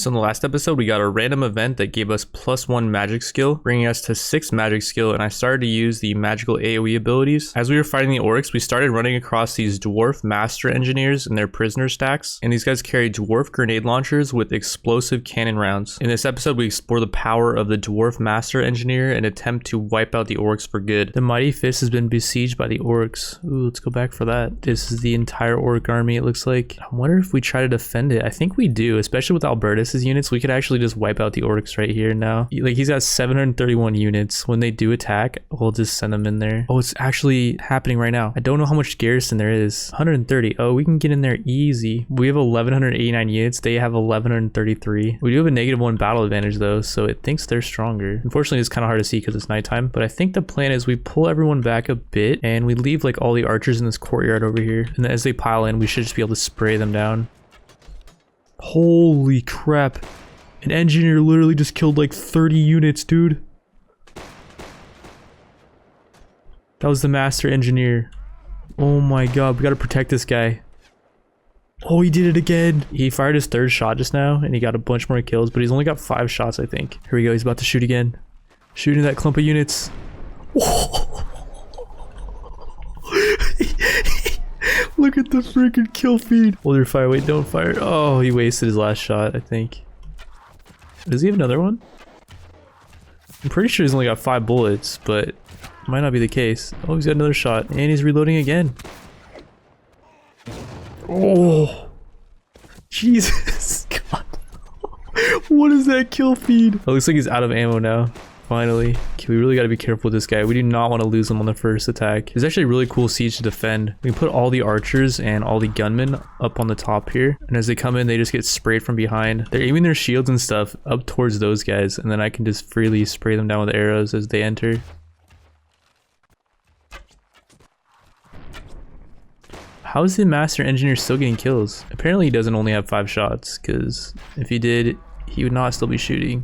So in the last episode, we got a random event that gave us +1 magic skill, bringing us to 6 magic skill, and I started to use the magical AoE abilities. As we were fighting the orcs, we started running across these dwarf master engineers and their prisoner stacks, and these guys carry dwarf grenade launchers with explosive cannon rounds. In this episode, we explore the power of the dwarf master engineer and attempt to wipe out the orcs for good. The mighty fist has been besieged by the orcs. Ooh, let's go back for that. This is the entire orc army, it looks like. I wonder if we try to defend it. I think we do, especially with Albertus's units. We could actually just wipe out the orcs right here now. Like, he's got 731 units. When they do attack, we'll just send them in there. Oh, it's actually happening right now. I don't know how much garrison there is. 130. Oh, we can get in there easy. We have 1189 units. They have 1133. We do have a -1 battle advantage though, so it thinks they're stronger. Unfortunately, it's kind of hard to see because it's nighttime, but I think the plan is we pull everyone back a bit and we leave like all the archers in this courtyard over here. And then as they pile in, we should just be able to spray them down. Holy crap. An engineer literally just killed like 30 units, dude. That was the master engineer. Oh my god, we gotta protect this guy. Oh, he did it again. He fired his 3rd shot just now and he got a bunch more kills, but he's only got 5 shots, I think. Here we go, he's about to shoot again. Shooting that clump of units. Look at the freaking kill feed. Hold your fire, wait, don't fire. Oh, he wasted his last shot, I think. Does he have another one? I'm pretty sure he's only got 5 bullets, but it might not be the case. Oh, he's got another shot and he's reloading again. Oh, Jesus God. What is that kill feed? Oh, looks like he's out of ammo now. Finally. Okay, we really got to be careful with this guy. We do not want to lose him on the first attack. It's actually a really cool siege to defend. We can put all the archers and all the gunmen up on the top here. And as they come in, they just get sprayed from behind. They're aiming their shields and stuff up towards those guys. And then I can just freely spray them down with arrows as they enter. How is the master engineer still getting kills? Apparently he doesn't only have 5 shots, because if he did, he would not still be shooting.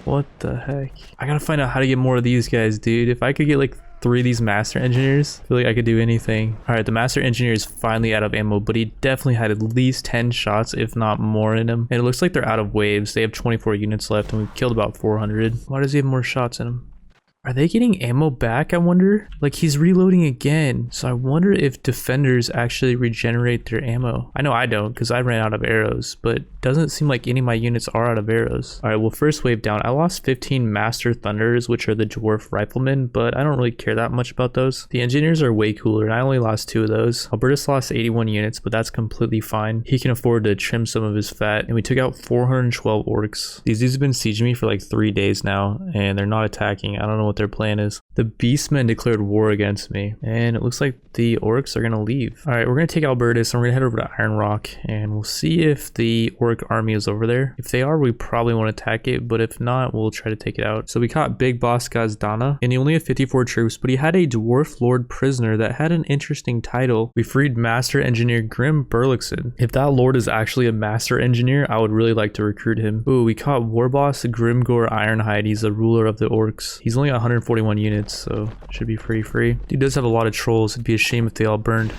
What the heck? I gotta find out how to get more of these guys, dude. If I could get like 3 of these master engineers, I feel like I could do anything. Alright, the master engineer is finally out of ammo, but he definitely had at least 10 shots, if not more in him. And it looks like they're out of waves. They have 24 units left and we've killed about 400. Why does he have more shots in him? Are they getting ammo back, I wonder? Like, he's reloading again. So I wonder if defenders actually regenerate their ammo. I know I don't, because I ran out of arrows, but doesn't seem like any of my units are out of arrows. Alright, well, first wave down. I lost 15 Master Thunders, which are the dwarf riflemen, but I don't really care that much about those. The engineers are way cooler, and I only lost 2 of those. Albertus lost 81 units, but that's completely fine. He can afford to trim some of his fat, and we took out 412 orcs. These dudes have been sieging me for like 3 days now, and they're not attacking. I don't know what their plan is. The beastmen declared war against me, and it looks like the orcs are gonna leave. All right, we're gonna take Albertus and we're gonna head over to Iron Rock, and we'll see if the orc army is over there. If they are, we probably want to attack it, but if not, we'll try to take it out. So we caught Big Boss Gazdana, and he only had 54 troops, but he had a dwarf lord prisoner that had an interesting title. We freed Master Engineer Grim Burlickson. If that lord is actually a master engineer, I would really like to recruit him. Ooh, we caught War Boss Grimgore Ironhide. He's the ruler of the orcs. He's only 141 units, so should be pretty free. He does have a lot of trolls. It'd be a shame if they all burned.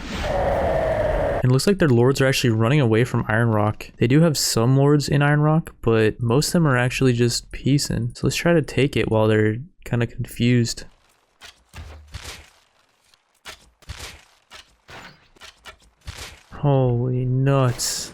And it looks like their lords are actually running away from Iron Rock. They do have some lords in Iron Rock, but most of them are actually just peacing. So let's try to take it while they're kind of confused. Holy nuts.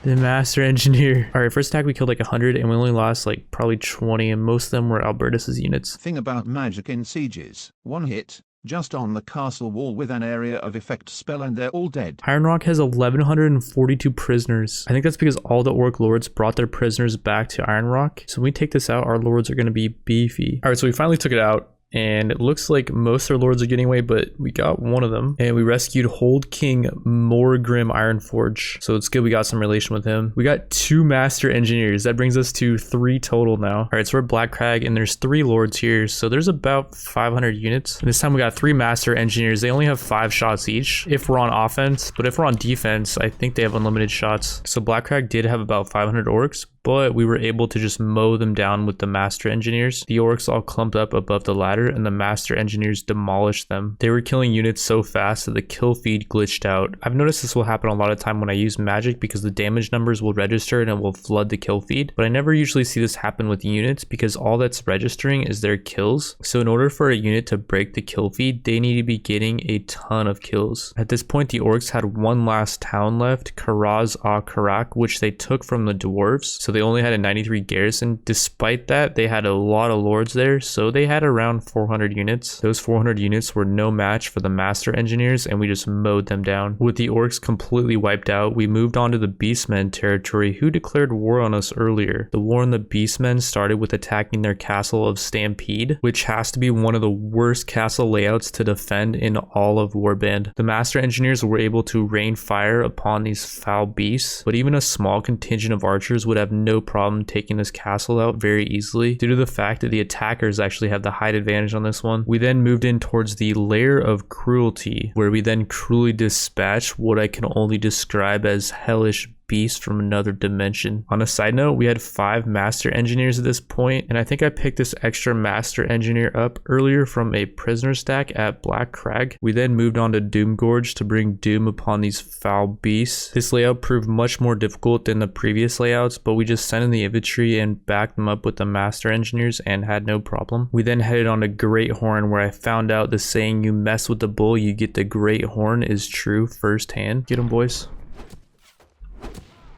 The master engineer. All right, first attack we killed like 100 and we only lost like probably 20, and most of them were Albertus's units. Thing about magic in sieges: 1 hit just on the castle wall with an area of effect spell and they're all dead. Iron Rock has 1142 prisoners. I think that's because all the orc lords brought their prisoners back to Iron Rock. So when we take this out, our lords are going to be beefy. All right, so we finally took it out. And it looks like most of their lords are getting away, but we got one of them. And we rescued Hold King Morgrim Ironforge. So it's good we got some relation with him. We got 2 master engineers. That brings us to 3 total now. All right, so we're at Black Crag and there's 3 lords here. So there's about 500 units. And this time we got 3 master engineers. They only have 5 shots each if we're on offense. But if we're on defense, I think they have unlimited shots. So Black Crag did have about 500 orcs, but we were able to just mow them down with the master engineers. The orcs all clumped up above the ladder and the master engineers demolished them. They were killing units so fast that the kill feed glitched out. I've noticed this will happen a lot of time when I use magic because the damage numbers will register and it will flood the kill feed, but I never usually see this happen with units because all that's registering is their kills. So in order for a unit to break the kill feed, they need to be getting a ton of kills. At this point, the orcs had one last town left, Karaz-a-Karak, which they took from the dwarves. So they only had a 93 garrison. Despite that, they had a lot of lords there, so they had around 400 units. Those 400 units were no match for the master engineers, and we just mowed them down. With the orcs completely wiped out, we moved on to the beastmen territory, who declared war on us earlier. The war on the beastmen started with attacking their castle of Stampede, which has to be one of the worst castle layouts to defend in all of Warband. The master engineers were able to rain fire upon these foul beasts, but even a small contingent of archers would have no problem taking this castle out very easily due to the fact that the attackers actually have the height advantage on this one. We then moved in towards the lair of cruelty, where we then cruelly dispatched what I can only describe as hellish beast from another dimension. On a side note, we had 5 master engineers at this point, and I think I picked this extra master engineer up earlier from a prisoner stack at Black Crag. We then moved on to Doom Gorge to bring doom upon these foul beasts. This layout proved much more difficult than the previous layouts, but we just sent in the infantry and backed them up with the master engineers and had no problem. We then headed on to Great Horn, where I found out the saying, "You mess with the bull, you get the Great Horn," is true firsthand. Get them, boys.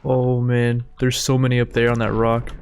Oh man, there's so many up there on that rock.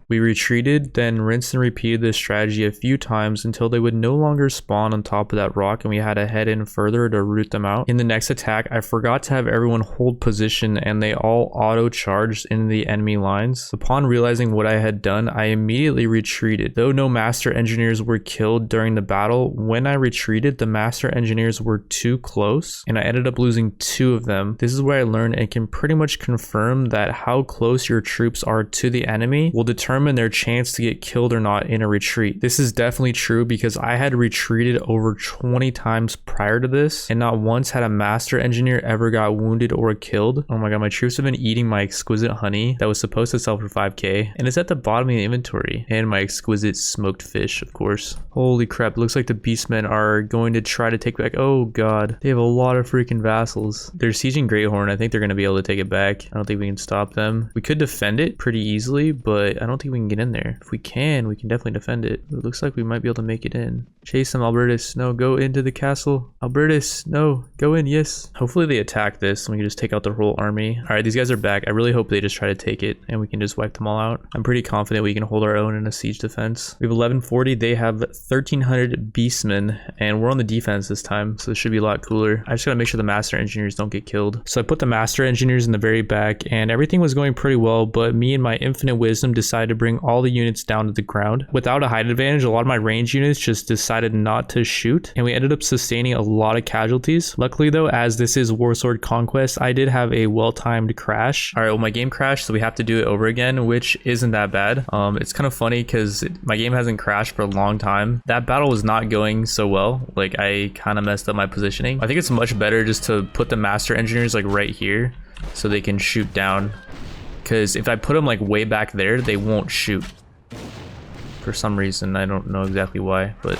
We retreated, then rinsed and repeated this strategy a few times until they would no longer spawn on top of that rock and we had to head in further to root them out. In the next attack, I forgot to have everyone hold position and they all auto-charged into the enemy lines. Upon realizing what I had done, I immediately retreated. Though no master engineers were killed during the battle, when I retreated, the master engineers were too close and I ended up losing 2 of them. This is where I learned and can pretty much confirm that how close your troops are to the enemy will determine their chance to get killed or not in a retreat. This is definitely true because I had retreated over 20 times prior to this and not once had a master engineer ever got wounded or killed. Oh my god, my troops have been eating my exquisite honey that was supposed to sell for 5k and it's at the bottom of the inventory, and my exquisite smoked fish, of course. Holy crap, looks like the beastmen are going to try to take back. Oh god, they have a lot of freaking vassals. They're sieging Greathorn. I think they're going to be able to take it back. I don't think we can stop them. We could defend it pretty easily, but I don't think we can get in there. If we can definitely defend it. It looks like we might be able to make it in. Chase them, Albertus. No, go into the castle. Albertus, no, go in. Yes. Hopefully they attack this and we can just take out their whole army. All right, these guys are back. I really hope they just try to take it and we can just wipe them all out. I'm pretty confident we can hold our own in a siege defense. We have 1140. They have 1300 beastmen and we're on the defense this time, so this should be a lot cooler. I just gotta make sure the master engineers don't get killed. So I put the master engineers in the very back and everything was going pretty well, but me and my infinite wisdom decided to bring all the units down to the ground. Without a height advantage, a lot of my range units just decided not to shoot and we ended up sustaining a lot of casualties. Luckily though, as this is Warsword Conquest, I did have a well-timed crash. All right, well my game crashed, so we have to do it over again, which isn't that bad. It's kind of funny because my game hasn't crashed for a long time. That battle was not going so well. Like I kind of messed up my positioning. I think it's much better just to put the master engineers like right here so they can shoot down, because if I put them like way back there, they won't shoot for some reason. I don't know exactly why, but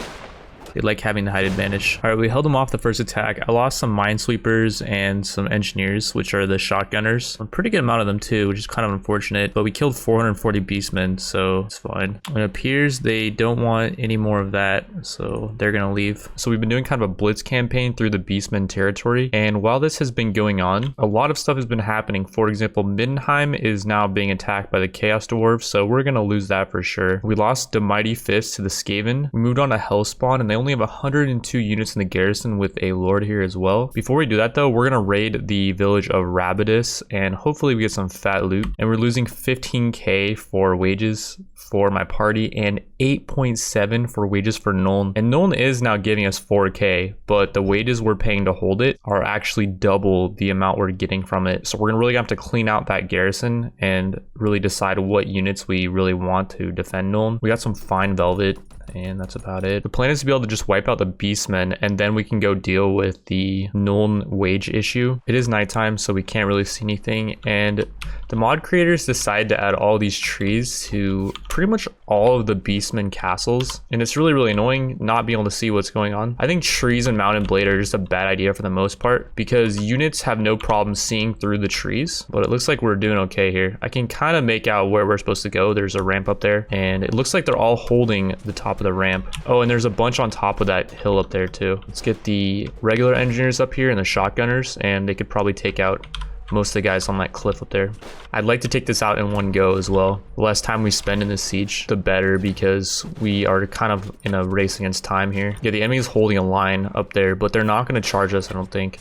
they like having the height advantage. All right, we held them off the first attack. I lost some minesweepers and some engineers, which are the shotgunners. A pretty good amount of them too, which is kind of unfortunate, but we killed 440 beastmen, so it's fine. It appears they don't want any more of that, so they're gonna leave. So we've been doing kind of a blitz campaign through the beastmen territory, and while this has been going on, a lot of stuff has been happening. For example, Middenheim is now being attacked by the Chaos Dwarves, so we're gonna lose that for sure. We lost the Mighty Fist to the Skaven. We moved on to Hellspawn, and they only have 102 units in the garrison with a lord here as well. Before we do that though, we're gonna raid the village of Rabidus and hopefully we get some fat loot. And we're losing 15k for wages for my party and 8.7 for wages for Nuln. And Nuln is now giving us 4k, but the wages we're paying to hold it are actually double the amount we're getting from it. So we're gonna really have to clean out that garrison and really decide what units we really want to defend Nuln. We got some fine velvet. and that's about it. The plan is to be able to just wipe out the beastmen, and then we can go deal with the null wage issue. It is nighttime, so we can't really see anything, and the mod creators decided to add all these trees to pretty much all of the beastmen castles, and it's really, really annoying not being able to see what's going on. I think trees and mount&blade are just a bad idea for the most part, because units have no problem seeing through the trees, but it looks like we're doing okay here. I can kind of make out where we're supposed to go. There's a ramp up there, and it looks like they're all holding the top of the ramp. Oh, and there's a bunch on top of that hill up there too. Let's get the regular engineers up here and the shotgunners, and they could probably take out most of the guys on that cliff up there. I'd like to take this out in one go as well. The less time we spend in this siege, the better, because we are kind of in a race against time here. Yeah, the enemy is holding a line up there, but they're not going to charge us, I don't think.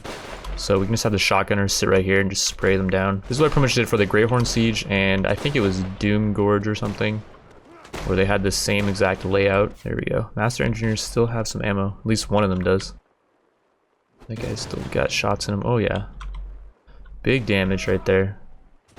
So we can just have the shotgunners sit right here and just spray them down. This is what I pretty much did for the Greyhorn siege, and I think it was Doom Gorge or something, where they had the same exact layout. There we go. Master engineers still have some ammo. At least one of them does. That guy's still got shots in him. Oh yeah. Big damage right there.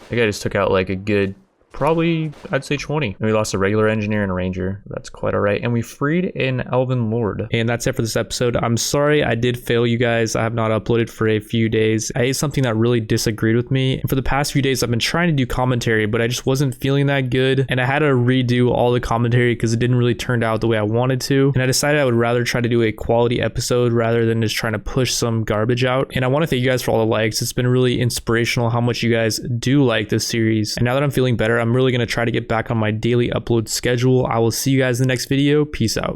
That guy just took out like a good, probably, I'd say 20. And we lost a regular engineer and a ranger. That's quite all right. And we freed an elven lord. And that's it for this episode. I'm sorry I did fail you guys. I have not uploaded for a few days. I ate something that really disagreed with me. And for the past few days, I've been trying to do commentary, but I just wasn't feeling that good. And I had to redo all the commentary because it didn't really turn out the way I wanted to. And I decided I would rather try to do a quality episode rather than just trying to push some garbage out. And I want to thank you guys for all the likes. It's been really inspirational how much you guys do like this series. And now that I'm feeling better, I'm really going to try to get back on my daily upload schedule. I will see you guys in the next video. Peace out.